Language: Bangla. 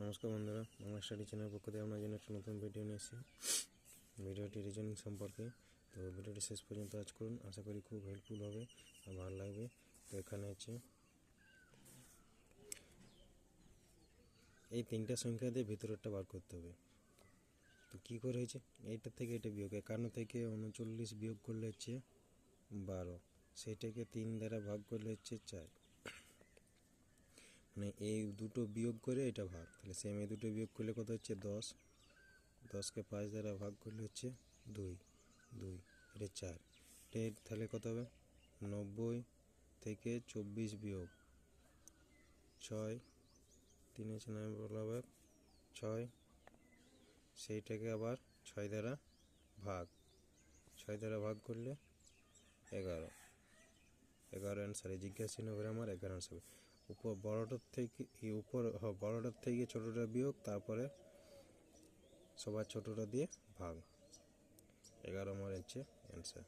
নমস্কার বন্ধুরা, বাংলা স্টাডি চ্যানেলের পক্ষ থেকে আপনার জন্য একটা নতুন ভিডিও নিয়ে এসেছি। ভিডিওটি রিজনিং সম্পর্কে। তো ভিডিওটি শেষ পর্যন্ত ওয়াচ করুন, আশা করি খুব হেল্পফুল হবে আর ভালো লাগবে। তো এখানে আছে এই তিনটা সংখ্যা দিয়ে ভিতরেরটা বার করতে হবে। তো কী করে হয়েছে, এইটার থেকে এটা বিয়োগ, 51 থেকে 39 বিয়োগ করলে হচ্ছে 12, সেইটাকে 3 দ্বারা ভাগ করলে হচ্ছে 4, মানে এই দুটো বিয়োগ করে এটা ভাগ, তাহলে সেম এই দুটো বিয়োগ করলে কত হচ্ছে 10, 10কে 5 দ্বারা ভাগ করলে হচ্ছে 2, এটা 4, তাহলে কত হবে 90 থেকে 24 বিয়োগ 6, 3 আছে 9 বলা হবে 6, সেইটাকে আবার 6 দ্বারা ভাগ করলে 11 অ্যান্সার। এই জিজ্ঞাসা চিহ্ন করে আমার 11 আনসার। বড়টার থেকে ছোটোটা বিয়োগ, তারপরে সবার ছোটোটা দিয়ে ভাগ, 11 আমার হচ্ছে অ্যান্সার।